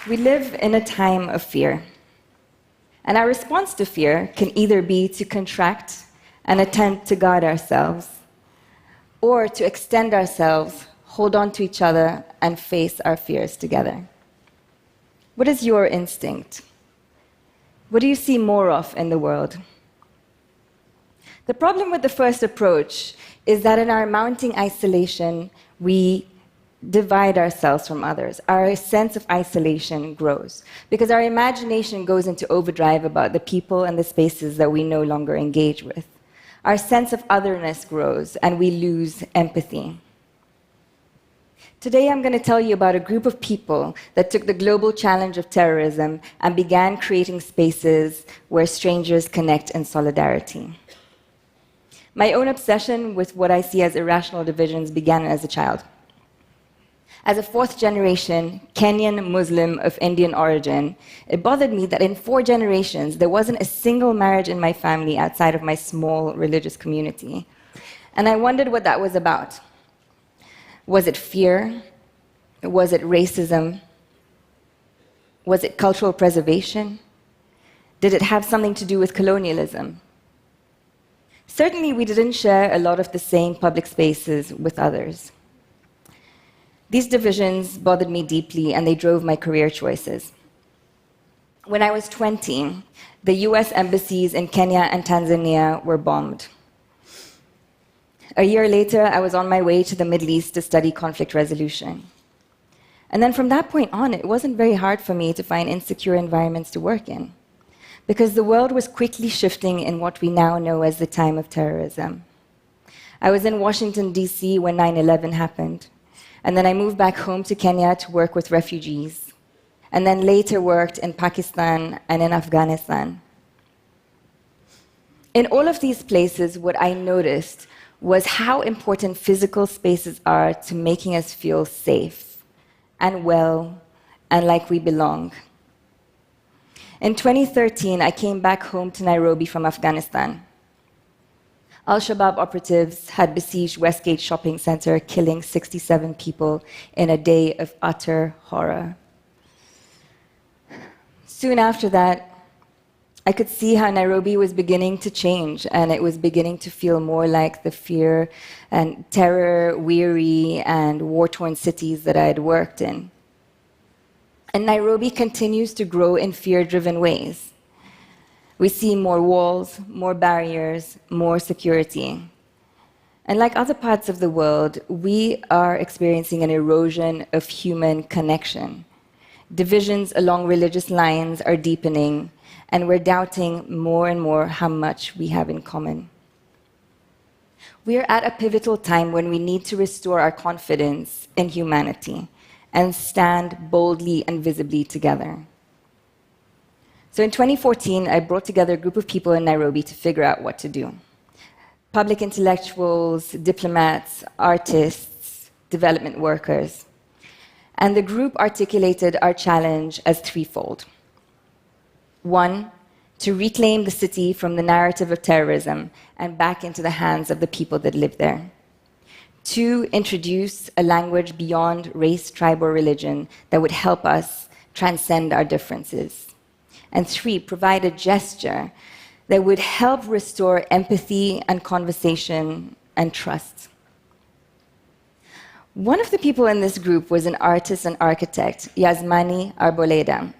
We live in a time of fear. And our response to fear can either be to contract and attempt to guard ourselves, or to extend ourselves, hold on to each other, and face our fears together. What is your instinct? What do you see more of in the world? The problem with the first approach is that in our mounting isolation, we divide ourselves from others. Our sense of isolation grows because our imagination goes into overdrive about the people and the spaces that we no longer engage with. Our sense of otherness grows and we lose empathy. Today I'm going to tell you about a group of people that took the global challenge of terrorism and began creating spaces where strangers connect in solidarity. My own obsession with what I see as irrational divisions began as a child. As a fourth-generation Kenyan Muslim of Indian origin, it bothered me that in 4 generations, there wasn't a single marriage in my family outside of my small religious community. And I wondered what that was about. Was it fear? Was it racism? Was it cultural preservation? Did it have something to do with colonialism? Certainly, we didn't share a lot of the same public spaces with others. These divisions bothered me deeply, and they drove my career choices. When I was 20, the US embassies in Kenya and Tanzania were bombed. A year later, I was on my way to the Middle East to study conflict resolution. And then from that point on, it wasn't very hard for me to find insecure environments to work in, because the world was quickly shifting in what we now know as the time of terrorism. I was in Washington, D.C. when 9/11 happened. And then I moved back home to Kenya to work with refugees, and then later worked in Pakistan and in Afghanistan. In all of these places, what I noticed was how important physical spaces are to making us feel safe and well and like we belong. In 2013, I came back home to Nairobi from Afghanistan. Al-Shabaab operatives had besieged Westgate Shopping Center, killing 67 people in a day of utter horror. Soon after that, I could see how Nairobi was beginning to change, and it was beginning to feel more like the fear and terror-weary and war-torn cities that I had worked in. And Nairobi continues to grow in fear-driven ways. We see more walls, more barriers, more security. And like other parts of the world, we are experiencing an erosion of human connection. Divisions along religious lines are deepening, and we're doubting more and more how much we have in common. We are at a pivotal time when we need to restore our confidence in humanity and stand boldly and visibly together. So in 2014, I brought together a group of people in Nairobi to figure out what to do. Public intellectuals, diplomats, artists, development workers. And the group articulated our challenge as threefold. 1, to reclaim the city from the narrative of terrorism and back into the hands of the people that live there. 2, introduce a language beyond race, tribe, or religion that would help us transcend our differences. And 3, provide a gesture that would help restore empathy and conversation and trust. One of the people in this group was an artist and architect, Yazmany Arboleda.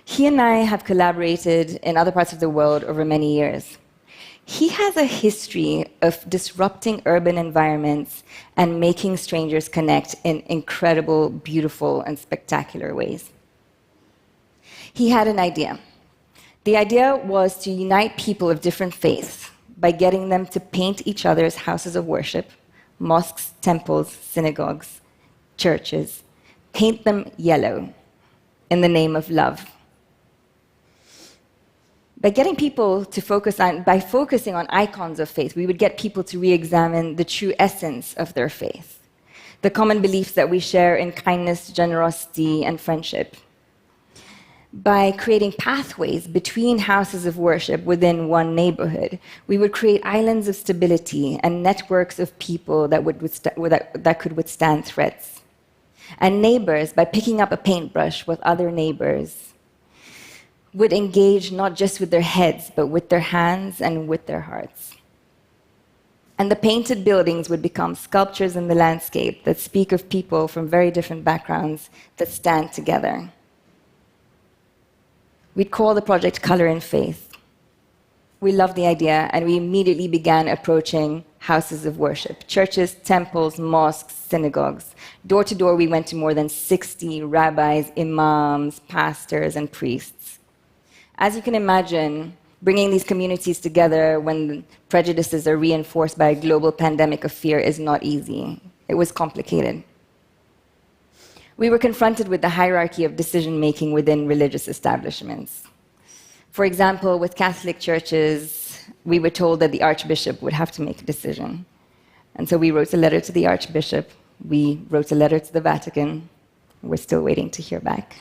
He and I have collaborated in other parts of the world over many years. He has a history of disrupting urban environments and making strangers connect in incredible, beautiful, and spectacular ways. He had an idea. The idea was to unite people of different faiths by getting them to paint each other's houses of worship, mosques, temples, synagogues, churches, paint them yellow in the name of love. By focusing on icons of faith, we would get people to re-examine the true essence of their faith, the common beliefs that we share in kindness, generosity, and friendship. By creating pathways between houses of worship within one neighborhood, we would create islands of stability and networks of people that could withstand threats. And neighbors, by picking up a paintbrush with other neighbors, would engage not just with their heads, but with their hands and with their hearts. And the painted buildings would become sculptures in the landscape that speak of people from very different backgrounds that stand together. We'd call the project Color in Faith. We loved the idea, and we immediately began approaching houses of worship, churches, temples, mosques, synagogues. Door to door, we went to more than 60 rabbis, imams, pastors, and priests. As you can imagine, bringing these communities together when prejudices are reinforced by a global pandemic of fear is not easy. It was complicated. We were confronted with the hierarchy of decision-making within religious establishments. For example, with Catholic churches, we were told that the Archbishop would have to make a decision. And so we wrote a letter to the Archbishop. We wrote a letter to the Vatican. We're still waiting to hear back.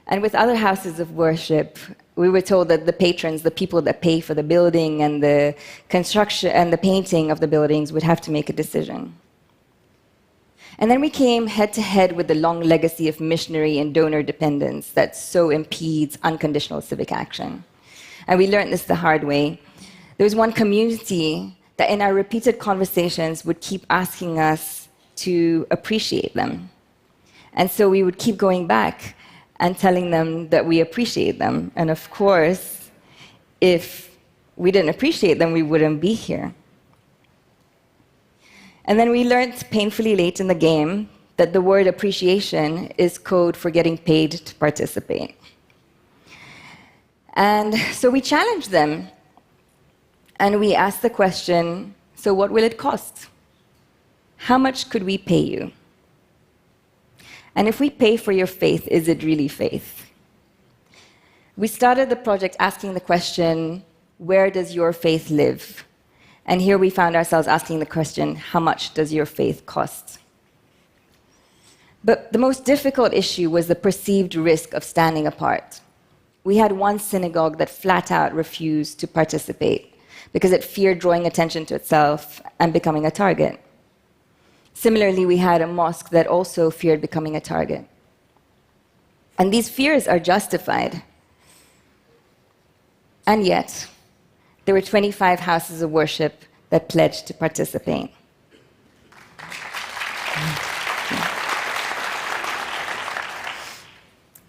And with other houses of worship, we were told that the patrons, the people that pay for the building and the construction and the painting of the buildings, would have to make a decision. And then we came head to head with the long legacy of missionary and donor dependence that so impedes unconditional civic action. And we learned this the hard way. There was one community that in our repeated conversations would keep asking us to appreciate them. And so we would keep going back and telling them that we appreciate them. And of course, if we didn't appreciate them, we wouldn't be here. And then we learned painfully late in the game that the word appreciation is code for getting paid to participate. And so we challenged them, and we asked the question, so what will it cost? How much could we pay you? And if we pay for your faith, is it really faith? We started the project asking the question, where does your faith live? And here we found ourselves asking the question, how much does your faith cost? But the most difficult issue was the perceived risk of standing apart. We had one synagogue that flat out refused to participate because it feared drawing attention to itself and becoming a target. Similarly, we had a mosque that also feared becoming a target. And these fears are justified. And yet, there were 25 houses of worship that pledged to participate.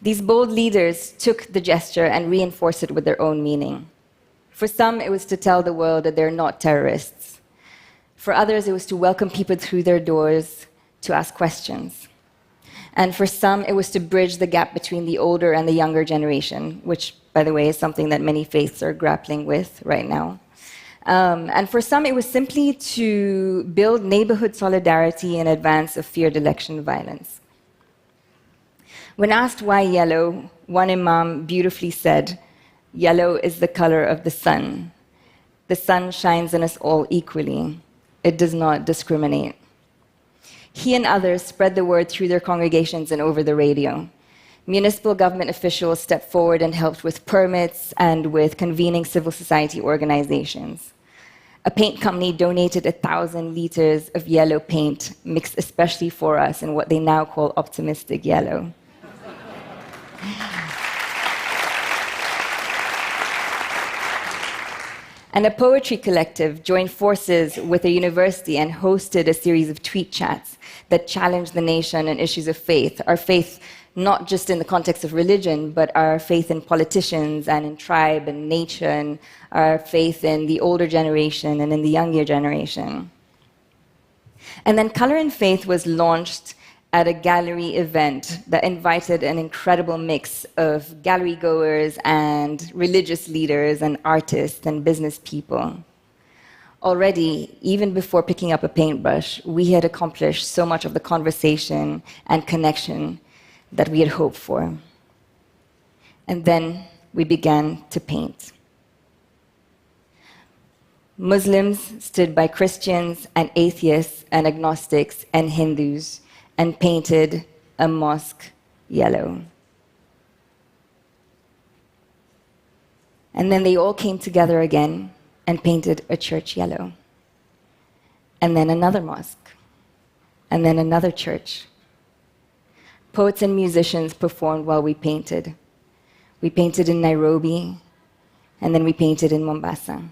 These bold leaders took the gesture and reinforced it with their own meaning. For some, it was to tell the world that they're not terrorists. For others, it was to welcome people through their doors, to ask questions. And for some, it was to bridge the gap between the older and the younger generation, which, by the way, is something that many faiths are grappling with right now. And for some, it was simply to build neighborhood solidarity in advance of feared election violence. When asked why yellow, one imam beautifully said, "Yellow is the color of the sun. The sun shines on us all equally. It does not discriminate." He and others spread the word through their congregations and over the radio. Municipal government officials stepped forward and helped with permits and with convening civil society organizations. A paint company donated 1,000 liters of yellow paint, mixed especially for us in what they now call optimistic yellow. And a poetry collective joined forces with a university and hosted a series of tweet chats that challenged the nation on issues of faith. Our faith, not just in the context of religion, but our faith in politicians and in tribe and nature, and our faith in the older generation and in the younger generation. And then Color in Faith was launched at a gallery event that invited an incredible mix of gallery goers and religious leaders and artists and business people. Already, even before picking up a paintbrush, we had accomplished so much of the conversation and connection that we had hoped for. And then we began to paint. Muslims stood by Christians and atheists and agnostics and Hindus and painted a mosque yellow. And then they all came together again and painted a church yellow. And then another mosque. and then another church. Poets and musicians performed while we painted. We painted in Nairobi, and then we painted in Mombasa.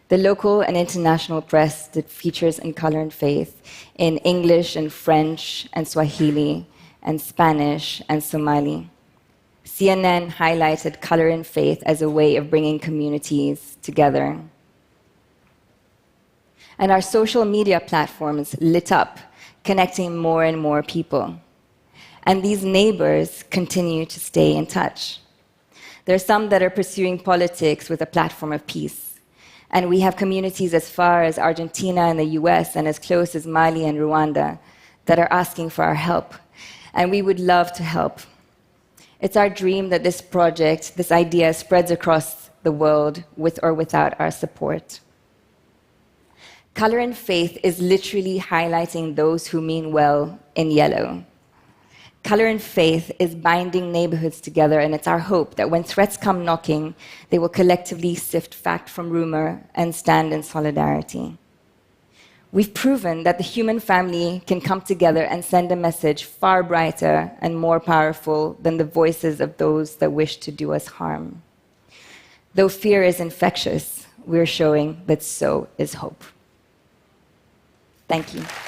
The local and international press did features in color and faith in English and French and Swahili and Spanish and Somali. CNN highlighted color and faith as a way of bringing communities together. And our social media platforms lit up, connecting more and more people. And these neighbors continue to stay in touch. There are some that are pursuing politics with a platform of peace. And we have communities as far as Argentina and the US and as close as Mali and Rwanda that are asking for our help. And we would love to help. It's our dream that this project, this idea, spreads across the world with or without our support. Color and faith is literally highlighting those who mean well in yellow. Color and faith is binding neighborhoods together, and it's our hope that when threats come knocking, they will collectively sift fact from rumor and stand in solidarity. We've proven that the human family can come together and send a message far brighter and more powerful than the voices of those that wish to do us harm. Though fear is infectious, we're showing that so is hope. Thank you.